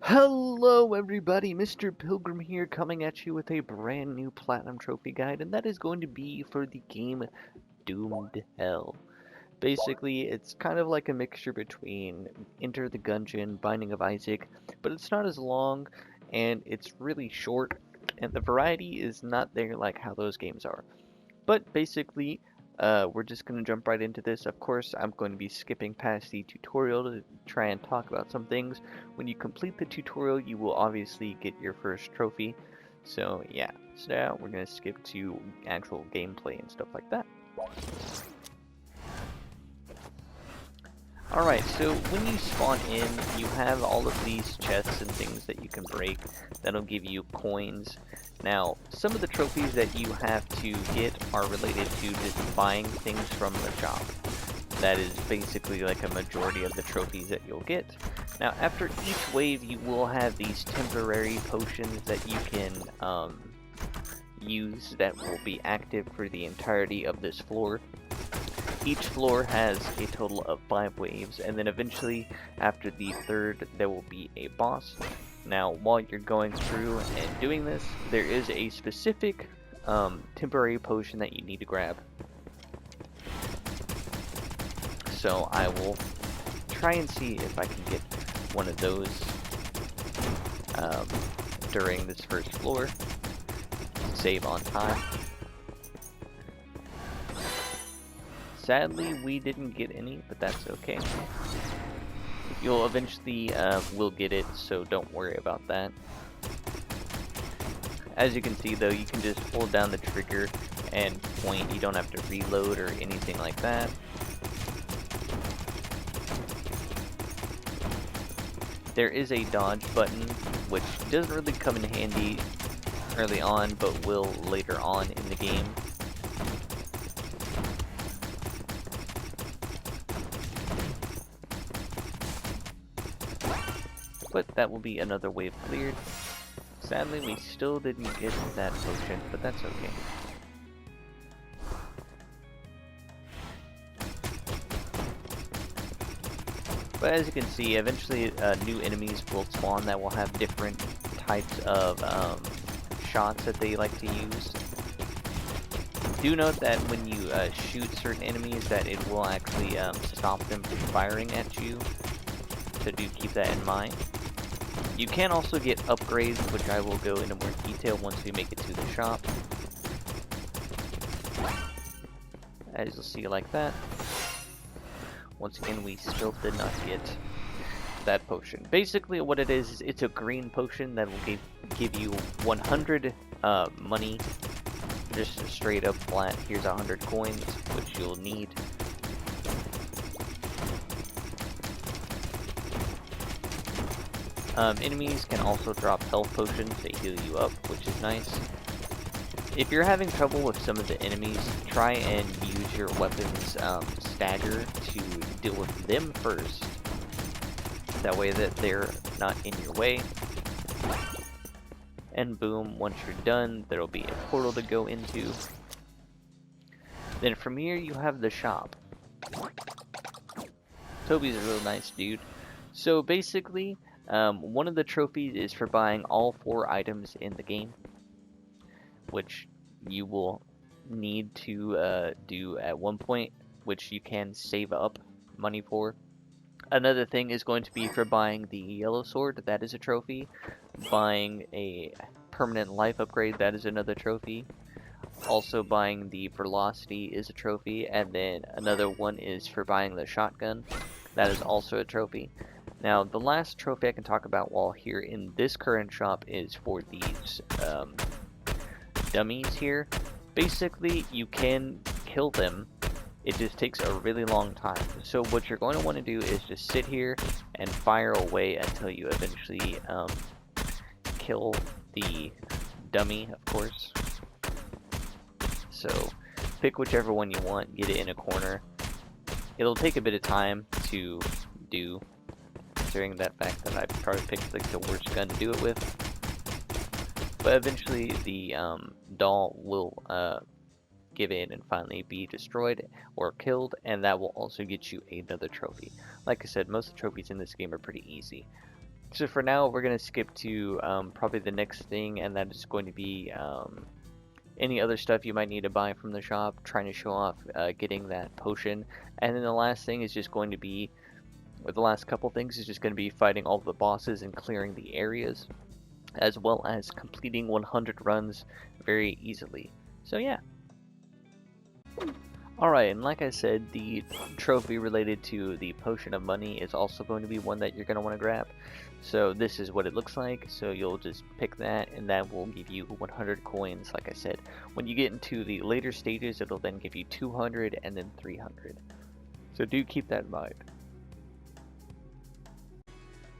Hello everybody, Mr. Pilgrim here coming at you with a brand new Platinum Trophy guide, and that is going to be for the game Doomed Hell. Basically, it's kind of like a mixture between Enter the Gungeon, Binding of Isaac, but it's not as long, and it's really short, and the variety is not there like how those games are. But basically, we're just going to jump right into this. Of course, I'm going to be skipping past the tutorial to try and talk about some things. When you complete the tutorial, you will obviously get your first trophy. So yeah, so now we're going to skip to actual gameplay and stuff like that. Alright, so when you spawn in, you have all of these chests and things that you can break that'll give you coins. Now, some of the trophies that you have to get are related to just buying things from the shop. That is basically like a majority of the trophies that you'll get. Now, after each wave, you will have these temporary potions that you can use that will be active for the entirety of this floor. Each floor has a total of 5 waves, and then eventually, after the third, there will be a boss. Now, while you're going through and doing this, there is a specific temporary potion that you need to grab. So I will try and see if I can get one of those during this first floor. Save on time. Sadly, we didn't get any, but that's okay. You'll eventually will get it, so don't worry about that. As you can see though, you can just hold down the trigger and point. You don't have to reload or anything like that. There is a dodge button, which doesn't really come in handy early on, but will later on in the game. But that will be another wave cleared. Sadly, we still didn't get that potion, but that's okay. But as you can see, eventually new enemies will spawn that will have different types of shots that they like to use. Do note that when you shoot certain enemies that it will actually stop them from firing at you, so do keep that in mind. You can also get upgrades, which I will go into more detail once we make it to the shop. As you'll see like that. Once again, we still did not get that potion. Basically what it is it's a green potion that will give you 100 money. Just straight up flat. Here's 100 coins, which you'll need. Enemies can also drop health potions to heal you up, which is nice. If you're having trouble with some of the enemies, try and use your weapon's stagger to deal with them first. That way that they're not in your way. And boom, once you're done, there'll be a portal to go into. Then from here, you have the shop. Toby's a real nice dude. So basically, one of the trophies is for buying all 4 items in the game, which you will need to do at one point, which you can save up money for. Another thing is going to be for buying the yellow sword, that is a trophy. Buying a permanent life upgrade, that is another trophy. Also buying the velocity is a trophy, and then another one is for buying the shotgun, that is also a trophy. Now, the last trophy I can talk about while here in this current shop is for these dummies here. Basically, you can kill them. It just takes a really long time. So what you're going to want to do is just sit here and fire away until you eventually kill the dummy, of course. So pick whichever one you want, get it in a corner. It'll take a bit of time to do, considering that fact that I probably picked like the worst gun to do it with. But eventually the doll will give in and finally be destroyed or killed, and that will also get you another trophy. Like I said, most of the trophies in this game are pretty easy. So for now, we're going to skip to probably the next thing, and that is going to be any other stuff you might need to buy from the shop, trying to show off getting that potion. And then the last thing is just going to be, or the last couple things is just going to be fighting all the bosses and clearing the areas, as well as completing 100 runs very easily. So yeah. Alright, and like I said, the trophy related to the Potion of Money is also going to be one that you're going to want to grab. So this is what it looks like, so you'll just pick that, and that will give you 100 coins, like I said. When you get into the later stages, it'll then give you 200 and then 300. So do keep that in mind.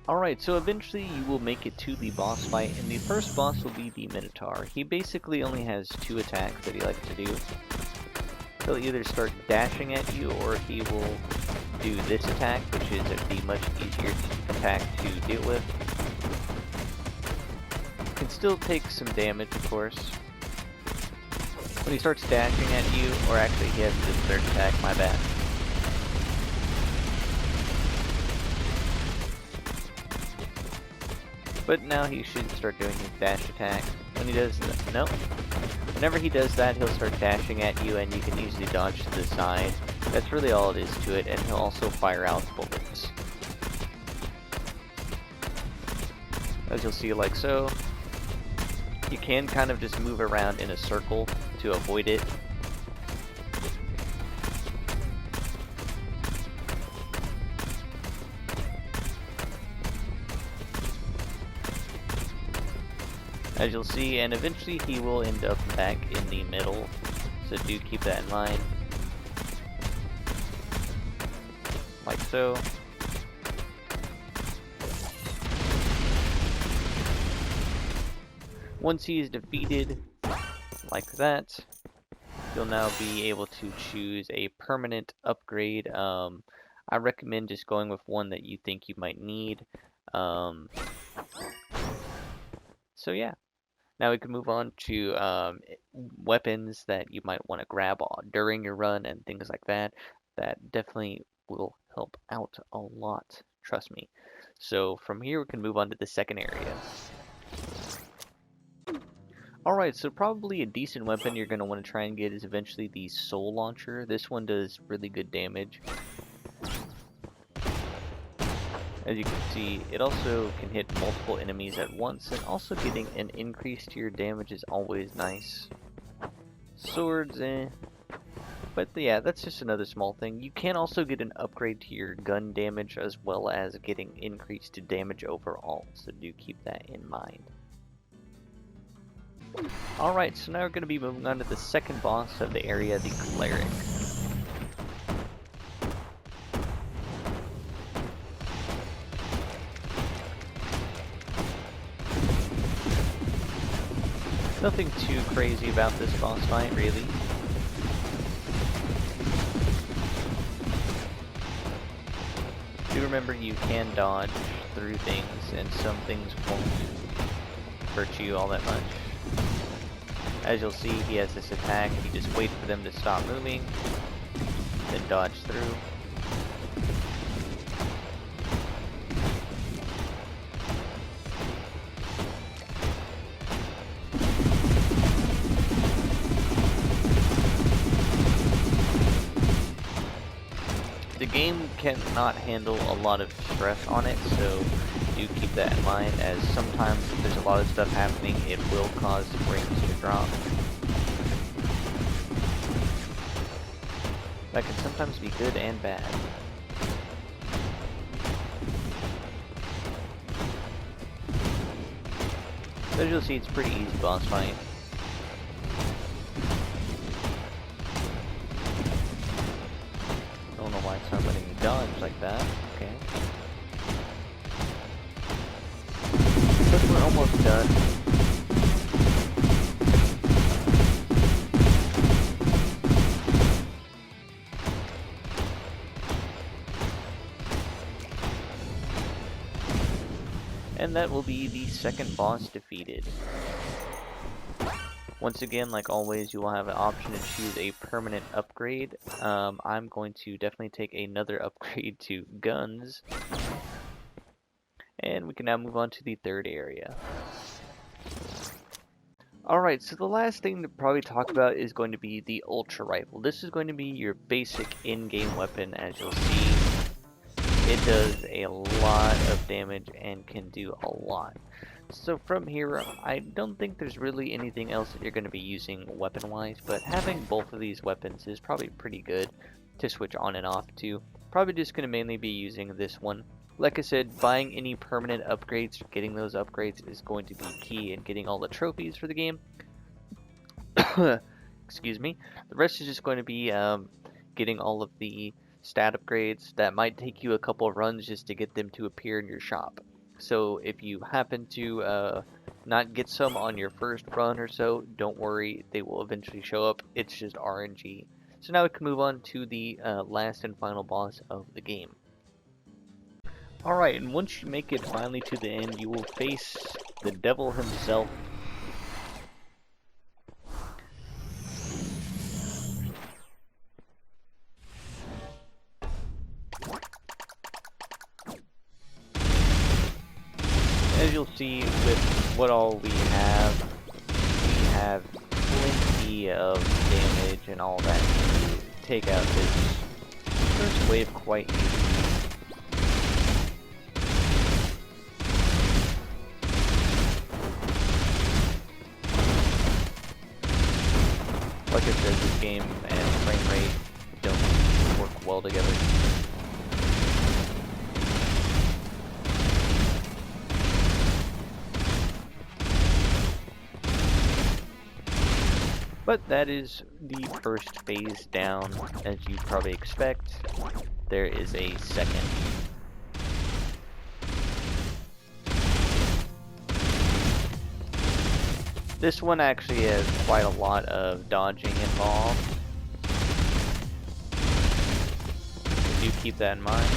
Alright, so eventually you will make it to the boss fight, and the first boss will be the Minotaur. He basically only has 2 attacks that he likes to do. He'll either start dashing at you, or he will do this attack, which is the much easier attack to deal with. Can still take some damage, of course. When he starts dashing at you, or actually he has this third attack, my bad. But now he should start doing his dash attack. When he does that, nope. Whenever he does that, he'll start dashing at you, and you can easily dodge to the side. That's really all it is to it, and he'll also fire out bullets. As you'll see, like so. You can kind of just move around in a circle to avoid it. As you'll see, and eventually he will end up back in the middle, so do keep that in mind. Like so. Once he is defeated, like that, you'll now be able to choose a permanent upgrade. I recommend just going with one that you think you might need. So yeah. Now we can move on to weapons that you might want to grab during your run and things like that. That definitely will help out a lot, trust me. So from here we can move on to the second area. Alright, so probably a decent weapon you're going to want to try and get is eventually the Soul Launcher. This one does really good damage. As you can see, it also can hit multiple enemies at once, and also getting an increase to your damage is always nice. Swords, but yeah, that's just another small thing. You can also get an upgrade to your gun damage, as well as getting increased to damage overall, so do keep that in mind. Alright, so now we're going to be moving on to the second boss of the area, the Cleric. Nothing too crazy about this boss fight, really. Do remember you can dodge through things, and some things won't hurt you all that much. As you'll see, he has this attack. You just wait for them to stop moving, then dodge through. The game cannot handle a lot of stress on it, so do keep that in mind, as sometimes if there's a lot of stuff happening, it will cause frames to drop. That can sometimes be good and bad. So as you'll see, it's a pretty easy boss fight. Don't know why it's not letting me dodge like that. Okay. But we're almost done. And that will be the second boss defeated. Once again, like always, you will have an option to choose a permanent upgrade. I'm going to definitely take another upgrade to guns. And we can now move on to the third area. Alright, so the last thing to probably talk about is going to be the Ultra Rifle. This is going to be your basic in-game weapon. As you'll see, it does a lot of damage and can do a lot. So from here, I don't think there's really anything else that you're going to be using weapon-wise, but having both of these weapons is probably pretty good to switch on and off to. Probably just going to mainly be using this one. Like I said, buying any permanent upgrades, getting those upgrades is going to be key in getting all the trophies for the game. Excuse me. The rest is just going to be getting all of the stat upgrades. That might take you a couple of runs just to get them to appear in your shop. So if you happen to not get some on your first run or so, don't worry, they will eventually show up. It's just RNG. So now we can move on to the last and final boss of the game. Alright, and once you make it finally to the end, you will face the devil himself. As you'll see with what all we have plenty of damage and all that to take out this first wave quite easily. Like I said, this game and frame rate don't work well together. But that is the first phase down. As you probably expect, there is a second. This one actually has quite a lot of dodging involved. Do keep that in mind.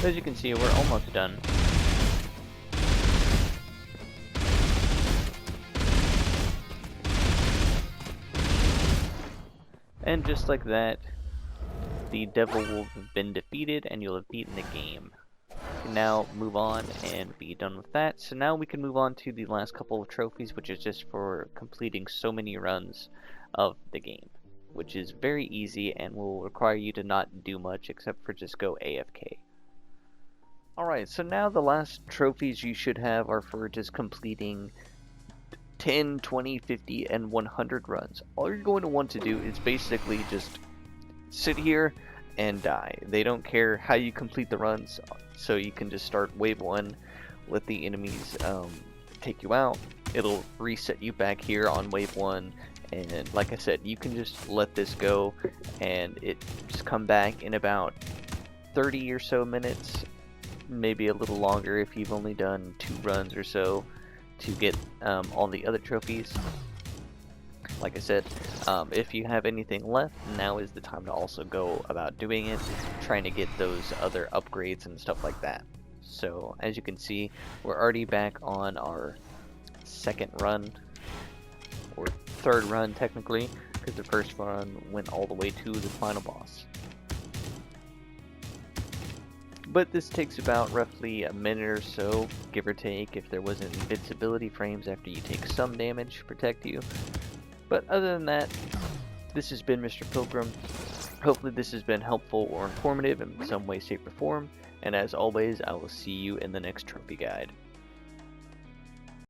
As you can see, we're almost done. And just like that, the devil will have been defeated and you'll have beaten the game. You can now move on and be done with that. So now we can move on to the last couple of trophies, which is just for completing so many runs of the game, which is very easy and will require you to not do much except for just go AFK. Alright, so now the last trophies you should have are for just completing 10, 20, 50, and 100 runs. All you're going to want to do is basically just sit here and die. They don't care how you complete the runs, so you can just start wave 1, let the enemies take you out. It'll reset you back here on wave 1, and like I said, you can just let this go, and it just come back in about 30 or so minutes. Maybe a little longer if you've only done 2 runs or so to get all the other trophies. Like I said, if you have anything left, now is the time to also go about doing it, trying to get those other upgrades and stuff like that. So as you can see, we're already back on our second run, or third run technically, because the first run went all the way to the final boss. But this takes about roughly a minute or so, give or take, if there wasn't invincibility frames after you take some damage to protect you. But other than that, this has been Mr. Pilgrim. Hopefully this has been helpful or informative in some way, shape, or form. And as always, I will see you in the next trophy guide.